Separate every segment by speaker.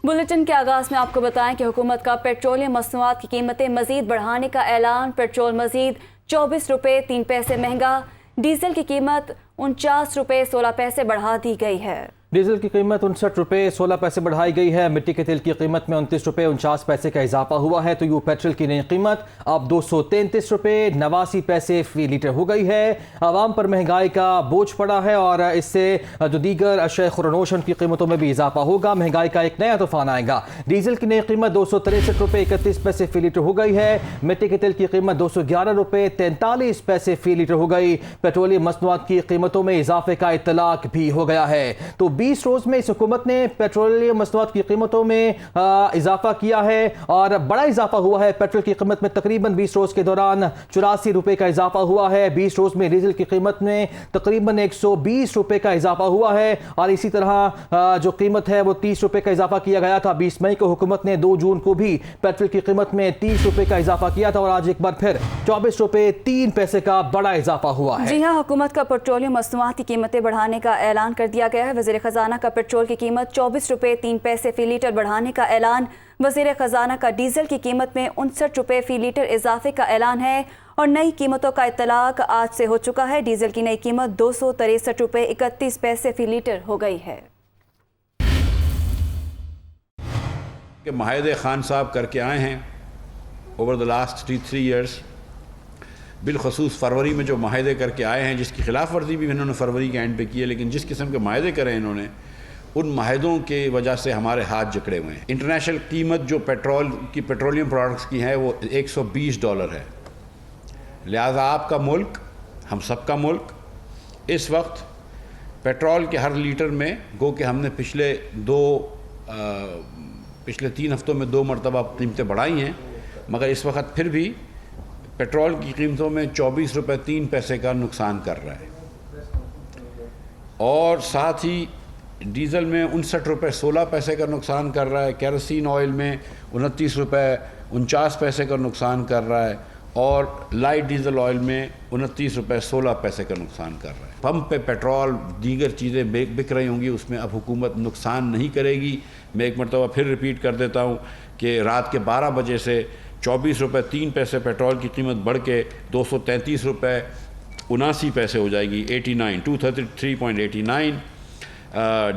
Speaker 1: Bulletin के आगाज में आपको बताएं कि हुकूमत का पेट्रोलियम मसनूआत की कीमतें मजीद बढ़ाने का ऐलान। पेट्रोल मजीद 24 रुपये 3 पैसे महंगा। डीजल की कीमत 49 रुपये 16 पैसे बढ़ा दी गई है।
Speaker 2: डीजल की कीमत 59 रुपये 16 पैसे बढ़ाई गई है। मिट्टी के तेल की कीमत में 29 रुपये 49 पैसे का इजाफा हुआ है। तो यू पेट्रोल की नई कीमत अब 233 रुपये 89 पैसे फी लीटर हो गई है। आवाम पर महंगाई का बोझ पड़ा है और इससे जो दीगर अशय खुरनोशन की कीमतों में भी इजाफा होगा। महंगाई का एक नया तूफान आएगा। डीजल की नई कीमत 263 रुपये 31 पैसे फी लीटर हो गई है। मिट्टी के तेल की कीमत 211 रुपये 43 पैसे फी लीटर हो गई। पेट्रोलियम मसनूआत की कीमतों में इजाफे का इत्तलाक भी हो गया है। तो 20 रोज में इस हुकूमत ने पेट्रोलियम मसनूआत की कीमतों में इजाफा किया है और बड़ा इजाफा हुआ है। पेट्रोल की कीमत में तकरीबन 20 रोज के दौरान 84 रुपये का इजाफा हुआ है। 20 रोज में डीजल की कीमत में तकरीबन 120 रुपये का इजाफा हुआ है और इसी तरह जो कीमत है वो 30 रुपये का इजाफा किया गया था। 20 मई को हुकूमत ने 2 जून को भी पेट्रोल की कीमत में 30 रुपये का इजाफा किया था और आज एक बार फिर 24 रुपये 3 पैसे का बड़ा इजाफा हुआ है।
Speaker 1: जी हाँ, हुकूमत का पेट्रोलियम मसनूआत की कीमतें बढ़ाने का ऐलान कर दिया गया है। वज़ीर खजाना का पेट्रोल की कीमत 24 रुपये 3 पैसे फी लीटर बढ़ाने का ऐलान। वज़ीर खजाना का डीजल की कीमत में 59 रुपये फी लीटर इजाफे का ऐलान है और नई कीमतों का इत्तलाक आज से हो चुका है। डीजल की नई कीमत 263 रुपये 31 पैसे फी लीटर हो गई है।
Speaker 3: कि माहिदे खान साहब करके आए हैं ओवर द लास्ट 3 ईयर्स, बिलखसूस फरवरी में जो माहिदे करके आए हैं, जिसकी खिलाफ वर्जी भी इन्होंने फरवरी के एंड पे की है, लेकिन जिस किस्म के माहिदे करे इन्होंने, उन माहिदों के वजह से हमारे हाथ जकड़े हुए हैं। इंटरनेशनल कीमत जो पेट्रोलियम प्रोडक्ट्स की है वो $120 है। लिहाजा आपका मुल्क, हम सबका मुल्क, इस वक्त पेट्रोल के हर लीटर में गो कि हमने पिछले 3 हफ्तों में 2 मरतबा कीमतें बढ़ाई हैं, मगर इस वक्त फिर भी पेट्रोल की कीमतों में 24 रुपये 3 पैसे का नुकसान कर रहा है और साथ ही डीज़ल में 59 रुपये 16 पैसे का नुकसान कर रहा है। केरोसिन ऑयल में 29 रुपये 49 पैसे का नुकसान कर रहा है और लाइट डीजल ऑयल में 29 रुपये 16 पैसे का नुकसान कर रहा है। पंप पे पेट्रोल दीगर चीज़ें बिक रही होंगी, उसमें अब हुकूमत नुकसान नहीं करेगी। मैं एक मरतबा फिर रिपीट कर देता हूँ कि रात के 12 बजे से 24 रुपये 3 पैसे पेट्रोल की कीमत बढ़ के 233 रुपये 79 पैसे हो जाएगी, 233.89।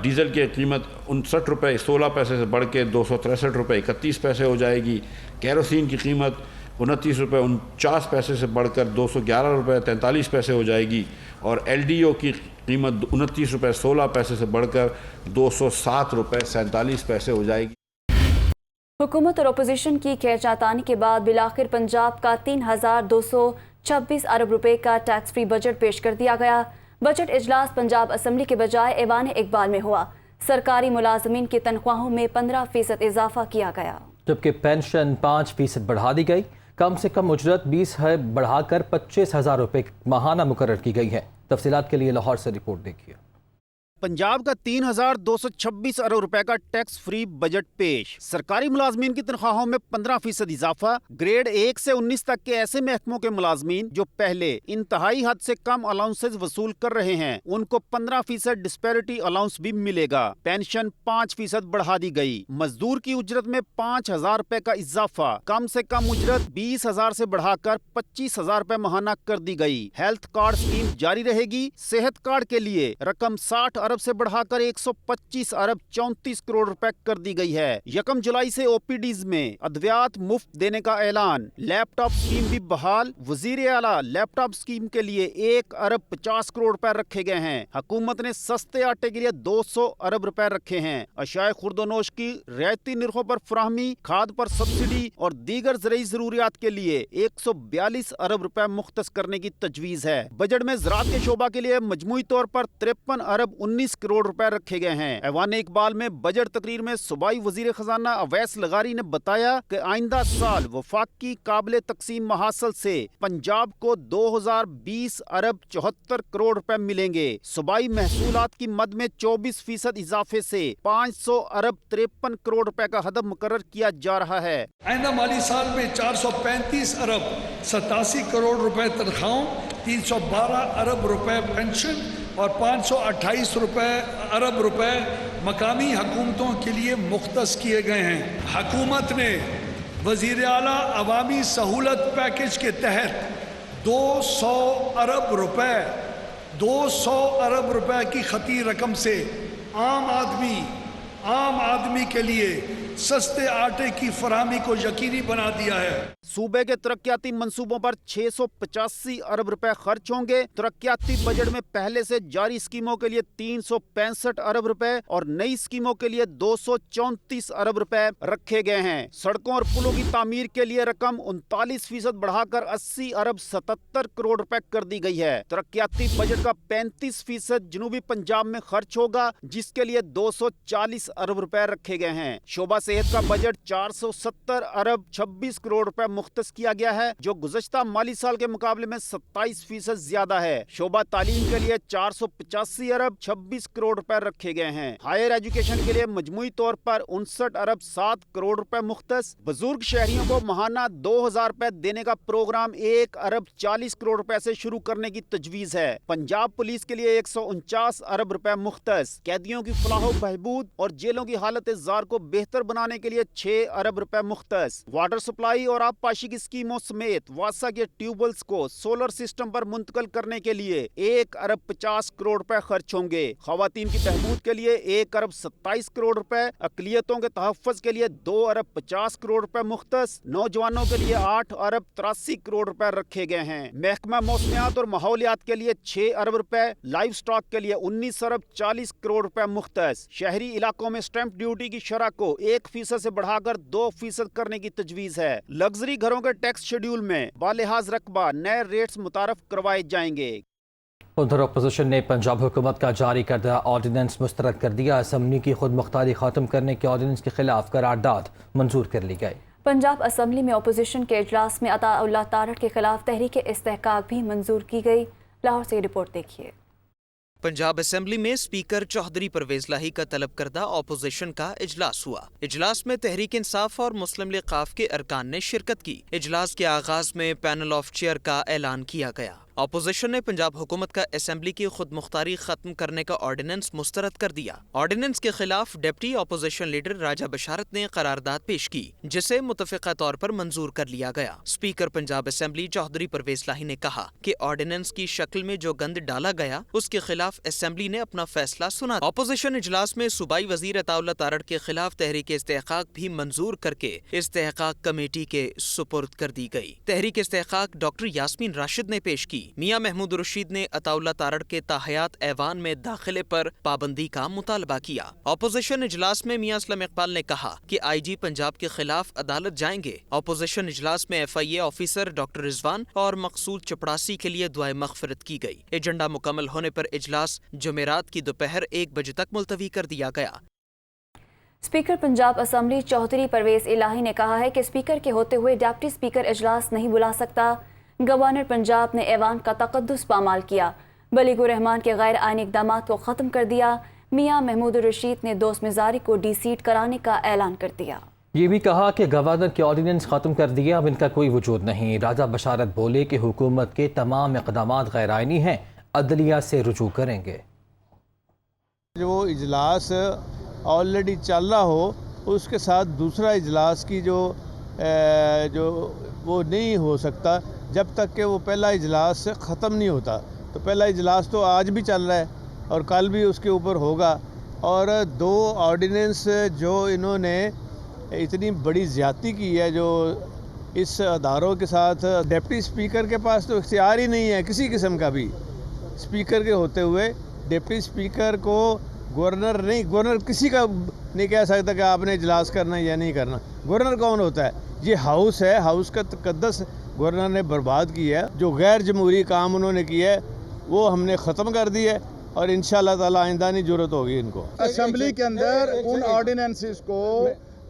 Speaker 3: डीज़ल की कीमत 59 रुपये 16 पैसे से बढ़ के 263 रुपये 31 पैसे हो जाएगी। केरोसिन की कीमत 29 रुपये 49 पैसे से बढ़कर 211 रुपये 43 पैसे हो जाएगी और LDO की कीमत 29 रुपये 16 पैसे से बढ़कर 207 रुपये 47 पैसे हो जाएगी।
Speaker 1: हुकूमत और अपोजिशन की खैरचातानी के बाद बिलाखिर पंजाब का 3,226 अरब रुपए का टैक्स फ्री बजट पेश कर दिया गया। बजट इजलास पंजाब असम्बली के बजाय ऐवान इकबाल में हुआ। सरकारी मुलाजमीन की तनख्वाहों में 15% इजाफा किया गया, जबकि
Speaker 2: पेंशन 5% बढ़ा दी गई। कम से कम उजरत 20 है बढ़ाकर 25,000 रुपये माहाना मुकर्रर की गई है। तफसीलात के लिए लाहौर से रिपोर्ट देखिए।
Speaker 4: पंजाब का 3,226 अरब रुपए का टैक्स फ्री बजट पेश। सरकारी मुलाजमीन की तनख्वाहों में 15% इजाफा। ग्रेड 1 से 19 तक के ऐसे महकमों के मुलाजमीन जो पहले इंतहाई हद से कम अलाउंसेज वसूल कर रहे हैं, उनको 15% डिस्पैरिटी अलाउंस भी मिलेगा। पेंशन 5% बढ़ा दी गई। मजदूर की उजरत में 5,000 रुपए का इजाफा। कम से कम उजरत 20,000 से बढ़ाकर 25,000 रुपए माहाना कर दी गई। हेल्थ कार्ड स्कीम जारी रहेगी। सेहत कार्ड के लिए रकम 60 अरब से बढ़ाकर 125 अरब 34 करोड़ रुपए कर दी गई है। 1 जुलाई से ओपीडीज में अद्वियात मुफ्त देने का ऐलान। लैपटॉप स्कीम भी बहाल। वजीर आला लैपटॉप स्कीम के लिए 1 अरब 50 करोड़ रुपए रखे गए हैं। हुकूमत ने सस्ते आटे के लिए 200 अरब रुपए रखे हैं। अशाए खुर्दोनोश की रियायती निर्खों पर फराहमी, खाद पर सब्सिडी और दीगर ज़रूरी जरूरियात के लिए 142 अरब रुपए मुख्तस करने की तजवीज है। बजट में ज़राअत के शोबा के लिए मजमूई तौर पर 53 अरब 19 करोड़ रुपए रखे गए हैं। ऐवान इकबाल में बजट तकरीर में सूबाई वजीर खजाना अवैस लगारी ने बताया कि आइंदा साल वफाकी काबिल तकसीम महासल से पंजाब को 2020 अरब 74 करोड़ रुपए मिलेंगे। सूबाई महसूलात की मद में 24% इजाफे से 500 अरब 53 करोड़ रुपए का हदफ मुकर्रर किया जा रहा है।
Speaker 5: आइंदा माली साल में 435 अरब 87 करोड़ रुपए तनख्वाहों, 312 अरब रुपए पेंशन और 528 अरब रुपए मकामी हुकूमतों के लिए मुख्तस किए गए हैं। हुकूमत ने वज़ीर आला अवामी सहूलत पैकेज के तहत 200 अरब रुपए की खती रकम से आम आदमी के लिए सस्ते आटे की फराहमी को यकीनी बना दिया है।
Speaker 4: सूबे के तरक्याती मंसूबों पर 685 अरब रुपए खर्च होंगे। तरक्याती बजट में पहले से जारी स्कीमों के लिए 365 अरब रुपए और नई स्कीमों के लिए 234 अरब रुपए रखे गए हैं। सड़कों और पुलों की तामीर के लिए रकम 39% बढ़ाकर 80 अरब 77 करोड़ रुपए कर दी गई है। तरक्याती बजट का 35% जनूबी पंजाब में खर्च होगा, जिसके लिए 240 अरब रुपए रखे गए हैं। शोबा सेहत का बजट 470 अरब 26 करोड़ रुपए मुख्तस किया गया है, जो गुज़श्ता माली साल के मुकाबले में 27% ज्यादा है। शोबा तालीम के लिए 485 अरब 26 करोड़ रुपए रखे गए हैं। हायर एजुकेशन के लिए मजमूई तौर पर 59 अरब 7 करोड़ रुपए मुख्तस। बुजुर्ग शहरियों को महाना 2000 रुपए देने का प्रोग्राम 1 अरब 40 करोड़ रुपए से शुरू करने की तजवीज है। पंजाब पुलिस के लिए 149 अरब रुपए मुख्तस। कैदियों की फलाह बहबूद और जेलों की हालत जार को बेहतर बनाने के लिए 6 अरब रुपए मुख्तस। वाटर सप्लाई और आबपाशी की स्कीमों समेत वासा के ट्यूबवेल्स को सोलर सिस्टम पर मुंतकल करने के लिए 1 अरब 50 करोड़ रुपए खर्च होंगे। खवातीन की बहबूद के लिए 1 अरब 27 करोड़ रुपए, अकलियतों के तहफ़्फ़ुज़ के लिए 2 अरब 50 करोड़ रुपए मुख्तस, नौजवानों के लिए 8 अरब 83 करोड़ रुपए रखे गए हैं। महकमा मौसमियात और माहौलियात के लिए 6 अरब रुपए, लाइव स्टॉक के लिए 19 अरब 40 करोड़ रुपए मुख्तस। शहरी इलाकों में स्टैंप ड्यूटी की शरह को 1% से बढ़ाकर 2% करने की तजवीज है। लग्जरी घरों के टैक्स शेड्यूल में बालिहाज रकबा नए रेट्स मुतारफ करवाए जाएंगे।
Speaker 2: उधर अपोजिशन ने पंजाब हुकूमत का जारी करदा ऑर्डिनेंस मुस्तरद कर दिया। असम्बली की खुद मुख्तारी खत्म करने के ऑर्डिनेंस के खिलाफ करारदाद मंजूर कर ली गई।
Speaker 1: पंजाब असम्बली में अपोजिशन के इजलास में अताउल्लाह तारड़ के खिलाफ तहरीक इस्तेहकाक भी मंजूर की गई। लाहौर से रिपोर्ट देखिए।
Speaker 6: पंजाब असेंबली में स्पीकर चौधरी परवेज लाही का तलब करदा अपोजिशन का इजलास हुआ। इजलास में तहरीक इंसाफ और मुस्लिम लीग काफ के अरकान ने शिरकत की। इजलास के आगाज में पैनल ऑफ चेयर का ऐलान किया गया। अपोजिशन ने पंजाब हुकूमत का असेंबली की खुद मुख्तारी खत्म करने का ऑर्डिनेंस मुस्तरद कर दिया। ऑर्डिनेंस के खिलाफ डिप्टी अपोजिशन लीडर राजा बशारत ने करारदाद पेश की, जिसे मुतफ़िक़ा तौर पर मंजूर कर लिया गया। स्पीकर पंजाब असेंबली चौधरी परवेज लाही ने कहा कि ऑर्डिनेंस की शक्ल में जो गंद डाला गया उसके खिलाफ असेंबली ने अपना फैसला सुना। अपोजिशन इजलास में सूबाई वजीर अताउल्लाह तारड़ के खिलाफ तहरीक इस्तेहकाक भी मंजूर करके इस्तेहकाक कमेटी के सुपुर्द कर दी गई। तहरीक इस्तेहकाक डॉक्टर यास्मीन राशिद ने पेश की। मियां महमूद रशीद ने अताउल्लाह तारड़ के ताहयात ऐवान में दाखिले पर पाबंदी का मुतालबा किया। अपोजिशन इजलास में मियां असलम इकबाल ने कहा कि IG पंजाब के खिलाफ अदालत जाएंगे। अपोजिशन इजलास में FIA ऑफिसर डॉक्टर रिजवान और मकसूद चपड़ासी के लिए दुआए मगफिरत की गई। एजेंडा मुकम्मल होने पर इजलास जुमेरात की दोपहर 1 बजे तक मुलतवी कर दिया गया।
Speaker 1: स्पीकर पंजाब असम्बली चौधरी परवेज इलाही ने कहा है कि स्पीकर के होते हुए डिप्टी स्पीकर इजलास नहीं बुला सकता। गवर्नर पंजाब ने ऐवान का तकद्दुस पामाल किया। बलीगुर रहमान के गैर आईनी इक़दामात को ख़त्म कर दिया। मियां महमूद रशीद ने दोस्त मिजारी को डीसीट कराने का ऐलान कर दिया।
Speaker 2: ये भी कहा कि गवर्नर के ऑर्डिनेंस ख़त्म कर दिया, अब इनका कोई वजूद नहीं। राजा बशारत बोले कि हुकूमत के तमाम इक़दामात गैर आईनी हैं, अदलिया से रुजू करेंगे।
Speaker 7: जो इजलास ऑलरेडी चल रहा हो उसके साथ दूसरा इजलास की जो वो नहीं हो सकता जब तक कि वो पहला इजलास ख़त्म नहीं होता। तो पहला इजलास तो आज भी चल रहा है और कल भी उसके ऊपर होगा। और 2 ऑर्डिनेंस जो इन्होंने इतनी बड़ी ज़्यादती की है जो इस अदारों के साथ, डिप्टी स्पीकर के पास तो इख्तियार ही नहीं है किसी किस्म का भी। स्पीकर के होते हुए डिप्टी स्पीकर को गवर्नर किसी का नहीं कह सकता कि आपने इजलास करना है या नहीं करना। गवर्नर कौन होता है? ये हाउस है, हाउस का तकद्दस गवर्नर ने बर्बाद किया है। जो गैर जमहूरी काम उन्होंने किया है वो हमने ख़त्म कर दिया है और इंशाअल्लाह ताला आइंदा नहीं ज़रूरत होगी इनको।
Speaker 8: असेंबली के अंदर उन ऑर्डिनेंसेस को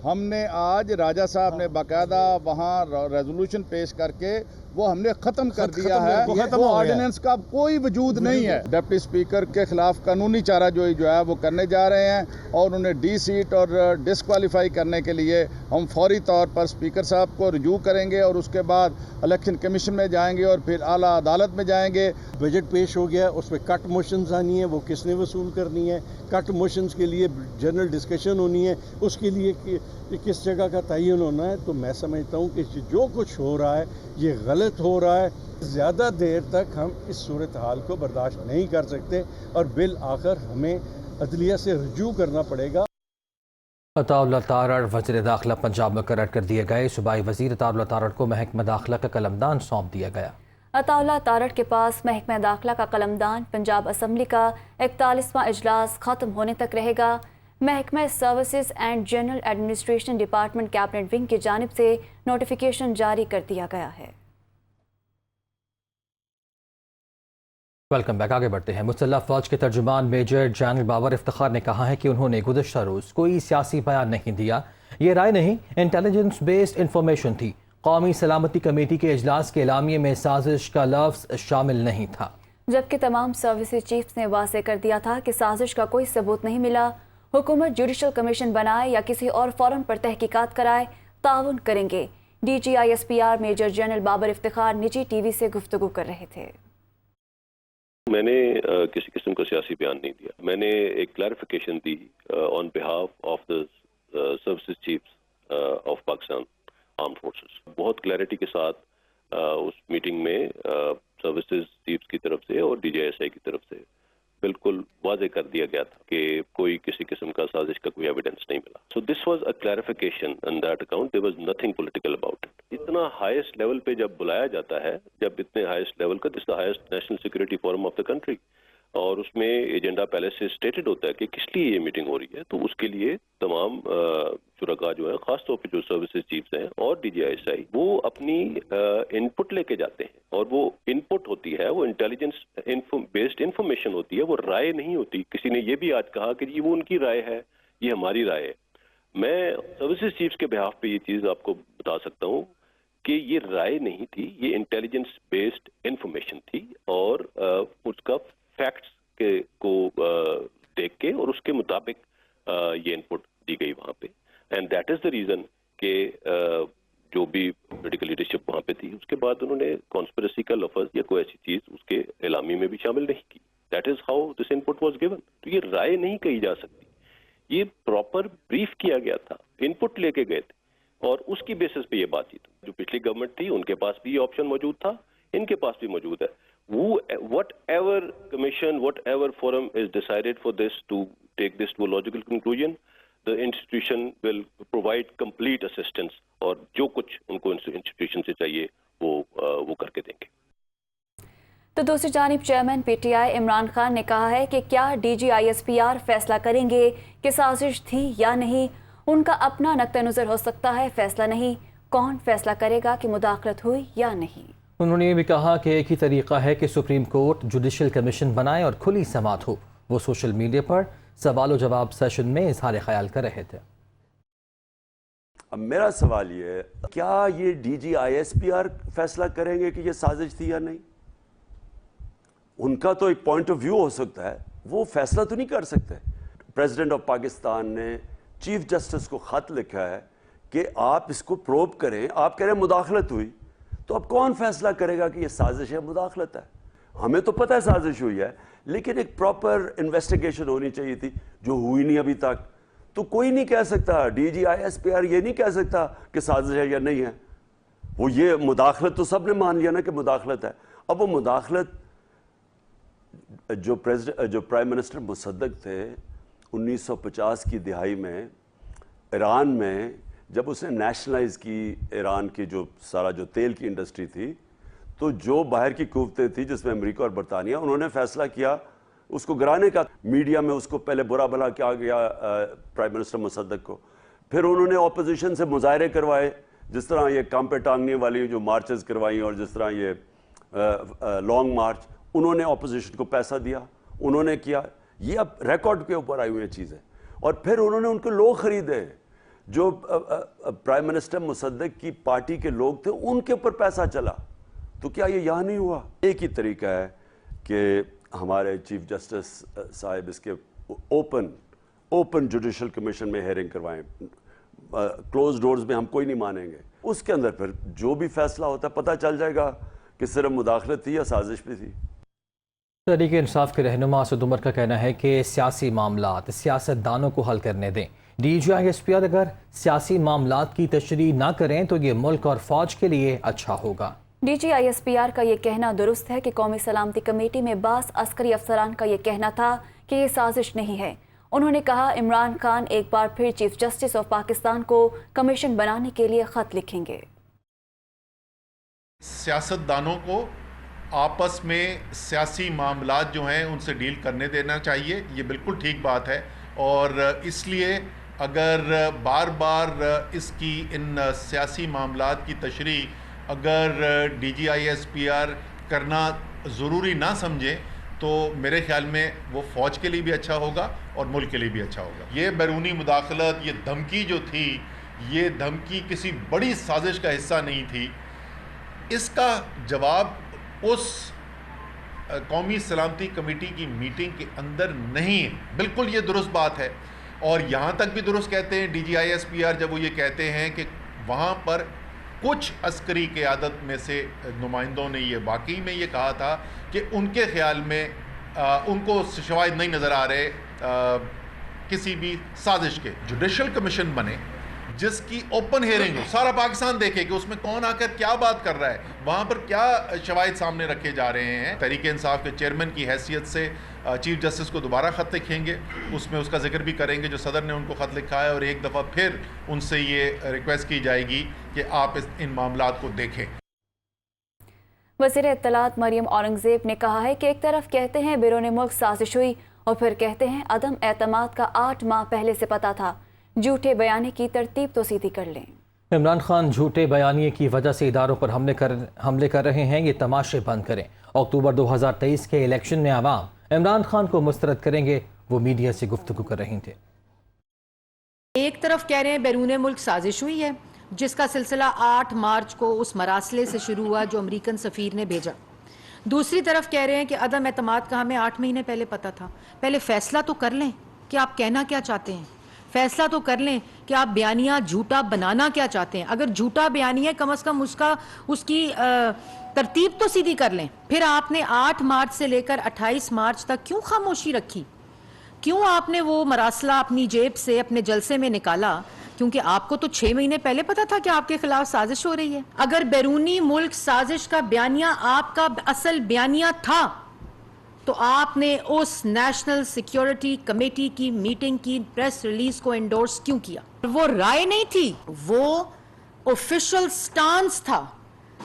Speaker 8: हमने आज राजा साहब ने बाकायदा वहाँ रेजोल्यूशन पेश करके وہ ہم نے ختم کر دیا ہے.
Speaker 7: وہ ختم
Speaker 8: وہ
Speaker 7: ہو گیا.
Speaker 8: آرڈیننس کا کوئی وجود نہیں ہے. ڈپٹی اسپیکر کے خلاف قانونی چارہ جوئی جو ہے وہ کرنے جا رہے ہیں اور انہیں ڈی سیٹ اور ڈسکوالیفائی کرنے کے لیے ہم فوری طور پر اسپیکر صاحب کو رجوع کریں گے اور اس کے بعد الیکشن کمیشن میں جائیں گے اور پھر اعلیٰ عدالت میں جائیں گے.
Speaker 7: بجٹ پیش ہو گیا, اس پہ کٹ موشنز آنی ہے, وہ کس نے وصول کرنی ہے, کٹ موشنز کے لیے جنرل ڈسکشن ہونی ہے, اس کے لیے کس جگہ کا تعین ہونا ہے. تو میں سمجھتا ہوں کہ جو کچھ ہو رہا ہے یہ غلط ہو رہا ہے. زیادہ دیر تک ہم اس صورتحال کو برداشت نہیں کر سکتے اور بالآخر ہمیں عدلیہ سے رجوع کرنا پڑے گا.
Speaker 2: عطاء اللہ تارڑ وزیر داخلہ پنجاب مقرر کر دیے گئے. صوبائی وزیر عطاء اللہ تارڑ کو محکمہ داخلہ کا قلمدان سونپ دیا گیا.
Speaker 1: عطاء اللہ تارڑ کے پاس محکمہ داخلہ کا قلمدان پنجاب اسمبلی کا 41واں اجلاس ختم ہونے تک رہے گا. محکمہ services and general administration department cabinet wing کی جانب سے نوٹیفیکیشن جاری کر دیا گیا ہے.
Speaker 2: Welcome back. آگے بڑھتے ہیں. مسلح فوج کے ترجمان میجر جنرل بابر افتخار نے کہا ہے کہ انہوں نے گزشتہ روز کوئی سیاسی بیان نہیں دیا. یہ رائے نہیں, انٹیلیجنس بیسڈ انفارمیشن تھی. قومی سلامتی کمیٹی کے اجلاس کے اعلامیے میں سازش کا لفظ شامل نہیں تھا.
Speaker 1: جبکہ تمام سروسز چیفز نے واضح کر دیا تھا کہ سازش کا کوئی ثبوت نہیں ملا. حکومت جوڈیشل کمیشن بنائے یا کسی اور فورم پر تحقیقات کرائے, تعاون کریں گے. D G I S P R major general Babar Iftikhar نجی ٹی وی سے گفتگو کر رہے تھے.
Speaker 9: میں نے کسی قسم کا سیاسی بیان نہیں دیا. میں نے ایک clarification the on behalf of the services chiefs of Pakistan arm forces. بہت کلیئرٹی کے ساتھ اس میٹنگ میں سروسز چیفز کی طرف سے اور ڈی جی ایس آئی کی طرف سے بالکل واضح کر دیا گیا تھا کہ کوئی کسی قسم کا سازش کا کوئی ایویڈنس نہیں ملا. So this was a clarification in that account. There was nothing political about it. اتنا ہائیسٹ لیول پہ جب بلایا جاتا ہے, جب اتنے ہائیسٹ لیول کا, this the highest national security forum of the country, اور اس میں ایجنڈا پہلے سے اسٹیٹڈ ہوتا ہے کہ کس لیے یہ میٹنگ ہو رہی ہے, تو اس کے لیے تمام شرکاء جو ہیں, خاص طور پہ جو سروسز چیفز ہیں اور ڈی جی ایس آئی, وہ اپنی ان پٹ لے کے جاتے ہیں. اور وہ ان پٹ ہوتی ہے, وہ انٹیلیجنس بیسڈ انفارمیشن ہوتی ہے, وہ رائے نہیں ہوتی. کسی نے یہ بھی آج کہا کہ یہ وہ ان کی رائے ہے, یہ ہماری رائے ہے. میں سروسز چیفز کے بہاف پہ یہ چیز آپ کو بتا سکتا ہوں کہ یہ رائے نہیں تھی, یہ انٹیلیجنس بیسڈ انفارمیشن تھی, اور اس کا فیکٹس کو دیکھ کے اور اس کے مطابق یہ ان پٹ دی گئی وہاں پہ. And that is the reason کہ جو بھی پولیٹیکل لیڈرشپ وہاں پہ تھی, اس کے بعد انہوں نے کانسپریسی کا لفظ یا کوئی ایسی چیز اس کے اعلامیے میں بھی شامل نہیں کی. That is how this in put was given. تو یہ رائے نہیں کہی جا سکتی, یہ پراپر بریف کیا گیا تھا, ان پٹ لے کے گئے تھے, اور اس کی بیسس پہ یہ بات چیت. جو پچھلی گورنمنٹ تھی ان کے پاس بھی یہ آپشن موجود تھا, ان کے پاس بھی موجود ہے. Whatever commission, whatever forum is decided for this to take this to a logical conclusion, the institution will provide complete assistance, اور جو کچھ ان کو انسٹیٹیوشن سے چاہیے وہ کر کے دیں گے.
Speaker 1: تو دوسری جانب chairman P T I Imran Khan نے کہا ہے کہ کیا D G I S P R فیصلہ کریں گے کہ سازش تھی یا نہیں. ان کا اپنا نقطہ نظر ہو سکتا ہے, فیصلہ نہیں. کون فیصلہ کرے گا کہ مداخلت ہوئی یا نہیں.
Speaker 2: انہوں نے یہ بھی کہا کہ ایک ہی طریقہ ہے کہ سپریم کورٹ جوڈیشل کمیشن بنائے اور کھلی سماعت ہو. وہ سوشل میڈیا پر سوال و جواب سیشن میں اظہار خیال کر رہے تھے.
Speaker 10: اب میرا سوال یہ ہے, کیا یہ D G I S P R فیصلہ کریں گے کہ یہ سازش تھی یا نہیں؟ ان کا تو ایک پوائنٹ آف ویو ہو سکتا ہے, وہ فیصلہ تو نہیں کر سکتے. پریزیڈنٹ آف پاکستان نے چیف جسٹس کو خط لکھا ہے کہ آپ اس کو پروب کریں. آپ کہہ رہے ہیں مداخلت ہوئی, تو اب کون فیصلہ کرے گا کہ یہ سازش ہے, مداخلت ہے؟ ہمیں تو پتہ ہے سازش ہوئی ہے, لیکن ایک پراپر انویسٹیگیشن ہونی چاہیے تھی, جو ہوئی نہیں ابھی تک. تو کوئی نہیں کہہ سکتا, D G I S P R یہ نہیں کہہ سکتا کہ سازش ہے یا نہیں ہے. وہ یہ مداخلت تو سب نے مان لیا نا کہ مداخلت ہے. اب وہ مداخلت جو پرائم منسٹر مصدق تھے 1950 کی دہائی میں ایران میں, جب اس نے نیشنلائز کی ایران کی جو سارا جو تیل کی انڈسٹری تھی, تو جو باہر کی قوتیں تھی جس میں امریکہ اور برطانیہ, انہوں نے فیصلہ کیا اس کو گرانے کا. میڈیا میں اس کو پہلے برا بھلا کیا گیا پرائم منسٹر مصدق کو. پھر انہوں نے اپوزیشن سے مظاہرے کروائے, جس طرح یہ کام پہ ٹانگنے والی جو مارچز کروائیں, اور جس طرح یہ لانگ مارچ, انہوں نے اپوزیشن کو پیسہ دیا, انہوں نے کیا. یہ اب ریکارڈ کے اوپر آئی ہوئی چیزیں. اور پھر انہوں نے ان کو لوگ خریدے, جو پرائم منسٹر مصدق کی پارٹی کے لوگ تھے, ان کے اوپر پیسہ چلا. تو کیا یہ یہاں نہیں ہوا؟ ایک ہی طریقہ ہے کہ ہمارے چیف جسٹس صاحب اس کے اوپن جوڈیشل کمیشن میں ہیئرنگ کروائیں، کلوز ڈورز میں ہم کوئی نہیں مانیں گے، اس کے اندر پھر جو بھی فیصلہ ہوتا ہے پتہ چل جائے گا کہ صرف مداخلت تھی یا سازش بھی تھی۔
Speaker 2: تحریک انصاف کے رہنما اسد عمر کا کہنا ہے کہ سیاسی معاملات سیاست دانوں کو حل کرنے دیں۔ D G I S P R اگر سیاسی معاملات کی تشریح نہ کریں تو یہ ملک اور فوج کے لیے اچھا ہوگا۔
Speaker 1: D G I S P R کا یہ کہنا درست ہے کہ قومی سلامتی کمیٹی میں بعض عسکری افسران کا یہ کہنا تھا کہ یہ سازش نہیں ہے۔ انہوں نے کہا عمران خان ایک بار پھر چیف جسٹس آف پاکستان کو کمیشن بنانے کے لیے خط لکھیں گے۔
Speaker 11: سیاست دانوں کو آپس میں سیاسی معاملات جو ہیں ان سے ڈیل کرنے دینا چاہیے، یہ بالکل ٹھیک بات ہے، اور اس لیے اگر بار بار اس کی ان سیاسی معاملات کی تشریح اگر D G I S P R کرنا ضروری نہ سمجھیں تو میرے خیال میں وہ فوج کے لیے بھی اچھا ہوگا اور ملک کے لیے بھی اچھا ہوگا۔ یہ بیرونی مداخلت، یہ دھمکی جو تھی، یہ دھمکی کسی بڑی سازش کا حصہ نہیں تھی۔ اس کا جواب اس قومی سلامتی کمیٹی کی میٹنگ کے اندر نہیں ہے، بالکل یہ درست بات ہے، اور یہاں تک بھی درست کہتے ہیں D G I S P R جب وہ یہ کہتے ہیں کہ وہاں پر کچھ عسکری قیادت میں سے نمائندوں نے یہ واقعی میں یہ کہا تھا کہ ان کے خیال میں ان کو شواہد نہیں نظر آ رہے کسی بھی سازش کے۔ جوڈیشل کمیشن بنے جس کی اوپن ہیئرنگ ہو، سارا پاکستان دیکھے کہ اس میں کون آ کر کیا بات کر رہا ہے، وہاں پر کیا شواہد سامنے رکھے جا رہے ہیں۔ تحریک انصاف کے چیئرمین کی حیثیت سے چیف جسٹس کو دوبارہ خط لکھیں گے، اس میں اس کا ذکر بھی کریں گے جو صدر نے ان کو خط لکھا ہے، اور ایک دفعہ پھر ان سے یہ ریکویسٹ کی جائے گی کہ آپ ان معاملات کو دیکھیں۔
Speaker 1: وزیر اطلاعات مریم اورنگزیب نے کہا ہے کہ ایک طرف کہتے ہیں بیرون ملک سازش ہوئی اور پھر کہتے ہیں عدم اعتماد کا 8 ماہ پہلے سے پتہ تھا، جھوٹے بیانے کی ترتیب تو سیدھی کر لیں۔
Speaker 2: عمران خان جھوٹے بیانیے کی وجہ سے اداروں پر حملے کر رہے ہیں، یہ تماشے بند کریں۔ اکتوبر 2023 کے الیکشن میں عوام عمران خان کو مسترد کریں گے، وہ میڈیا سے گفتگو کر رہے تھے۔
Speaker 12: ایک طرف کہہ رہے ہیں بیرون ملک سازش ہوئی ہے، جس کا سلسلہ 8 مارچ کو اس مراسلے سے شروع ہوا جو امریکن سفیر نے بھیجا۔ دوسری طرف کہہ رہے ہیں کہ عدم اعتماد کا ہمیں 8 مہینے پہلے پتہ تھا۔ پہلے فیصلہ تو کر لیں کہ آپ کہنا کیا چاہتے ہیں، فیصلہ تو کر لیں کہ آپ بیانیہ جھوٹا بنانا کیا چاہتے ہیں۔ اگر جھوٹا بیانیہ کم از کم اس کی ترتیب تو سیدھی کر لیں۔ پھر آپ نے 8 مارچ سے لے کر 28 مارچ تک کیوں خاموشی رکھی؟ کیوں آپ نے وہ مراسلہ اپنی جیب سے اپنے جلسے میں نکالا؟ کیونکہ آپ کو تو 6 مہینے پہلے پتا تھا کہ آپ کے خلاف سازش ہو رہی ہے۔ اگر بیرونی ملک سازش کا بیانیہ آپ کا اصل بیانیہ تھا تو آپ نے اس نیشنل سیکیورٹی کمیٹی کی میٹنگ کی پریس ریلیز کو انڈورس کیوں کیا؟ وہ رائے نہیں تھی، وہ آفیشل سٹانس تھا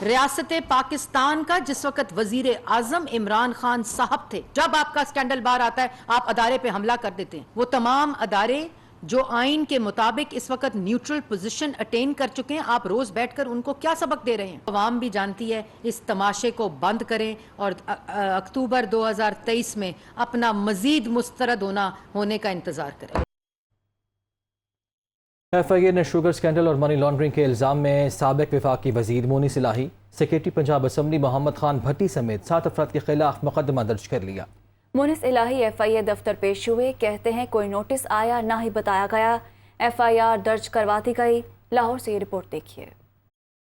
Speaker 12: ریاست پاکستان کا، جس وقت وزیر اعظم عمران خان صاحب تھے۔ جب آپ کا سکینڈل باہر آتا ہے آپ ادارے پہ حملہ کر دیتے ہیں۔ وہ تمام ادارے جو آئین کے مطابق اس وقت نیوٹرل پوزیشن اٹین کر چکے ہیں، آپ روز بیٹھ کر ان کو کیا سبق دے رہے ہیں؟ عوام بھی جانتی ہے، اس تماشے کو بند کریں اور اکتوبر 2023 میں اپنا مزید مسترد ہونے کا انتظار کریں۔
Speaker 2: ایف آئی اے نے شوگر سکینڈل اور منی لانڈرنگ کے الزام میں سابق وفاقی وزیر مونس الہی، سیکریٹری پنجاب اسمبلی محمد خان بھٹی سمیت 7 افراد کے خلاف مقدمہ درج کر لیا۔
Speaker 1: مونس الہی ایف آئی اے دفتر پیش ہوئے، کہتے ہیں کوئی نوٹس آیا نہ ہی بتایا گیا، ایف آئی آر درج کروا دی گئی۔ لاہور سے یہ رپورٹ دیکھیے۔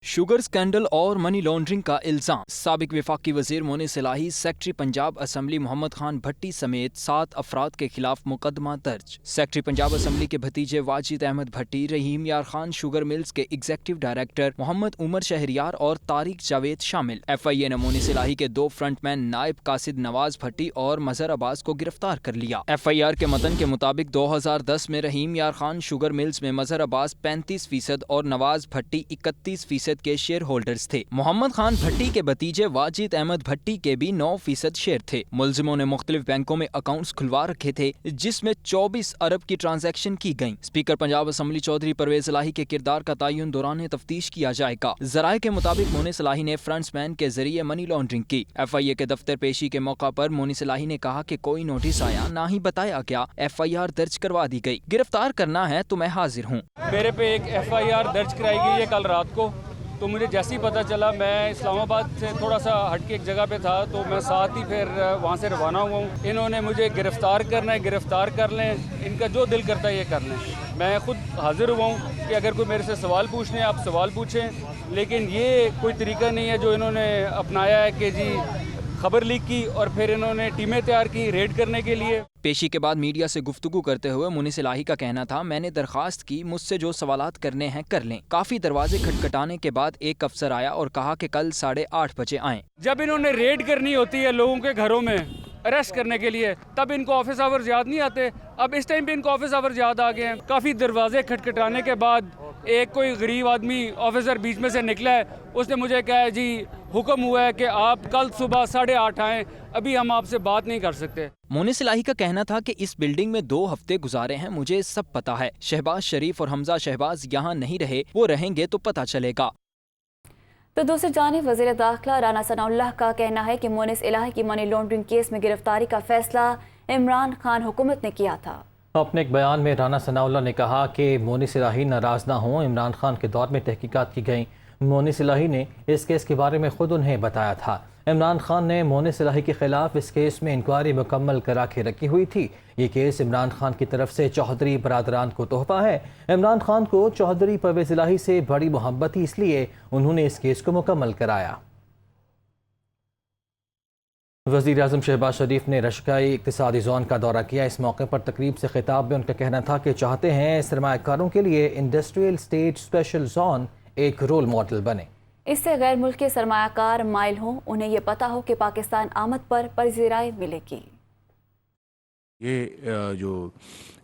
Speaker 13: شوگر سکینڈل اور منی لانڈرنگ کا الزام، سابق وفاقی وزیر مونس الہی، سیکریٹری پنجاب اسمبلی محمد خان بھٹی سمیت 7 افراد کے خلاف مقدمہ درج۔ سیکریٹری پنجاب اسمبلی کے بھتیجے واجد احمد بھٹی، رحیم یار خان شوگر ملز کے ایگزیکٹو ڈائریکٹر محمد عمر شہریار اور طارق جاوید شامل۔ ایف آئی اے نے مونس الہی کے 2 فرنٹ مین نائب قاصد نواز بھٹی اور مظہر عباس کو گرفتار کر لیا۔ ایف آئی آر کے متن کے مطابق 2010 میں رحیم یار خان شوگر ملز میں مظہر عباس 35% اور نواز بھٹی 31% کے شیئر ہولڈرز تھے۔ محمد خان بھٹی کے بھتیجے واجد احمد بھٹی کے بھی 9% شیئر تھے۔ ملزموں نے مختلف بینکوں میں اکاؤنٹس کھلوا رکھے تھے جس میں 24 ارب کی ٹرانزیکشن کی گئیں۔ اسپیکر پنجاب اسمبلی چودھری پرویز الہی کے کردار کا تعین دوران تفتیش کیا جائے گا۔ ذرائع کے مطابق مونس الہی نے فرنٹس مین کے ذریعے منی لانڈرنگ کی۔ ایف آئی اے کے دفتر پیشی کے موقع پر مونس الہی نے کہا کہ کوئی نوٹس آیا نہ ہی بتایا گیا، ایف آئی آر درج کروا دی گئی، گرفتار کرنا ہے تو میں حاضر ہوں۔
Speaker 14: میرے پہ ایک ایف آئی آر درج کرائی گئی ہے کل رات کو، तो मुझे जैसे ही पता चला, मैं इस्लामाबाद से थोड़ा सा हट के एक जगह पे था, तो मैं साथ ही फिर वहाँ से रवाना हुआ हूँ। इन्होंने मुझे गिरफ़्तार करना है, गिरफ़्तार कर लें, इनका जो दिल करता है ये कर लें। मैं खुद हाजिर हुआ हूँ कि अगर कोई मेरे से सवाल पूछने हैं आप सवाल पूछें, लेकिन ये कोई तरीका नहीं है जो इन्होंने अपनाया है कि जी खबर लीक की और फिर इन्होंने टीमें तैयार की रेड करने के लिए।
Speaker 13: पेशी के बाद मीडिया से गुफ्तगू करते हुए मुनीस इलाही का कहना था, मैंने दरख्वास्त की, मुझसे जो सवालात करने हैं कर लें। काफी दरवाजे खटखटाने के बाद एक अफसर आया और कहा कि कल 8:30 बजे आएं।
Speaker 14: जब इन्होंने रेड करनी होती है लोगों के घरों में अरेस्ट करने के लिए, तब इनको ऑफिस आवर्स याद नहीं आते। अब इस टाइम पे इनको ऑफिस आवर्स याद आ गए हैं। काफ़ी दरवाजे खटखटाने के बाद एक कोई गरीब आदमी ऑफिसर बीच में से निकला है, उसने मुझे कहा है जी हुक्म हुआ है कि आप कल सुबह 8:30 आएँ, अभी हम आपसे बात नहीं कर सकते।
Speaker 13: मुनीस इलाही का कहना था कि इस बिल्डिंग में 2 हफ्ते गुजारे हैं, मुझे सब पता है। शहबाज शरीफ और हमजा शहबाज यहाँ नहीं रहे, वो रहेंगे तो पता चलेगा।
Speaker 1: तो दूसरी जानिब वज़ीर दाखिला राना सनाउल्लाह का कहना है कि मुनीस इलाही की मनी लॉन्ड्रिंग केस में गिरफ्तारी का फैसला इमरान खान हुकूमत ने किया था।
Speaker 2: अपने एक बयान में राना सनाउल्लाह ने कहा कि मुनीस इलाही नाराज़ ना हों, इमरान खान के दौर में तहकीकात की गई। मुनीस इलाही ने इस केस के बारे में खुद उन्हें बताया था। इमरान खान ने मुनीस इलाही के खिलाफ इस केस में इंक्वायरी मुकम्मल करा के रखी हुई थी। ये केस इमरान खान की तरफ से चौधरी बरादरान को तोहफा है। इमरान खान को चौधरी परवेज़ इलाही से बड़ी मोहब्बत थी, इसलिए उन्होंने इस केस को मुकम्मल कराया। वज़ीर आज़म शहबाज शरीफ ने रशियाई इक़्तिसादी ज़ोन का दौरा किया। इस मौके पर तकरीब से खिताब में उनका कहना था कि चाहते हैं सरमायाकारों के लिए इंडस्ट्रियल स्टेट स्पेशल जोन एक रोल मॉडल बने।
Speaker 1: इससे गैर मुल्की सरमायाकार माइल हों, उन्हें ये पता हो कि पाकिस्तान आमद पर पज़ीराई मिलेगी।
Speaker 15: ये जो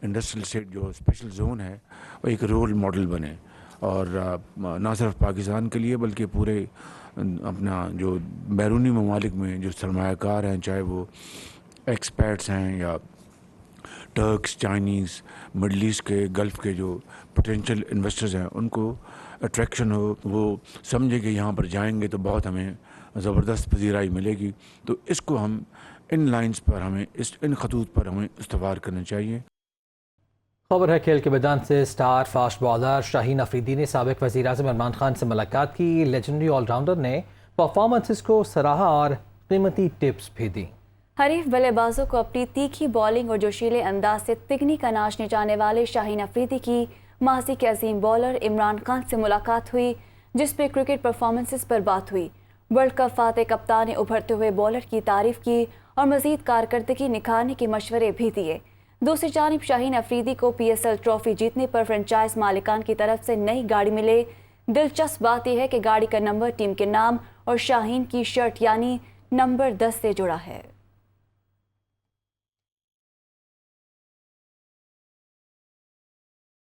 Speaker 15: इंडस्ट्रियल स्टेट जो स्पेशल जोन है वो एक रोल मॉडल बने, और ना सिर्फ पाकिस्तान के लिए बल्कि पूरे अपना जो बैरूनी ममालिक में जो सरमायाकार हैं, चाहे वो एक्सपर्ट्स हैं या टर्क्स, चाइनीज़, मिडल ईस्ट के, गल्फ़ के जो पोटेंशियल इन्वेस्टर्स हैं, उनको अट्रैक्शन हो, वो समझे कि यहाँ पर जाएंगे तो बहुत हमें ज़बरदस्त पजीराई मिलेगी। तो इसको हम इन लाइंस पर हमें इन खतूत पर हमें इस्तवार करना चाहिए।
Speaker 2: खबर है खेल के मैदान से। Star fast bowler Shaheen Afridi ने साबिक वज़ीर आज़म इमरान खान से मुलाकात की। लेजेंडरी ऑलराउंडर ने परफॉर्मेंसेस को सराहा और कीमती टिप्स भी दी।
Speaker 1: हरीफ बल्लेबाजों को अपनी तीखी बॉलिंग और जोशीले अंदाज से तिगनी का नाच निचाने वाले शाहीन अफरीदी की माजी के अजीम बॉलर इमरान खान से मुलाकात हुई, जिसमें क्रिकेट परफॉर्मेंसेस पर बात हुई। वर्ल्ड कप फाते कप्तान ने उभरते हुए बॉलर की तारीफ की और मजीद कारकर्दगी निखारने के मशवरे भी दिए। दूसरी जानिब शाहीन अफरीदी को PSL ट्रॉफी जीतने पर फ्रेंचाइज मालिकान की तरफ से नई गाड़ी मिले। दिलचस्प बात यह है कि गाड़ी का नंबर टीम के नाम और शाहीन की शर्ट यानी नंबर 10 से जुड़ा है।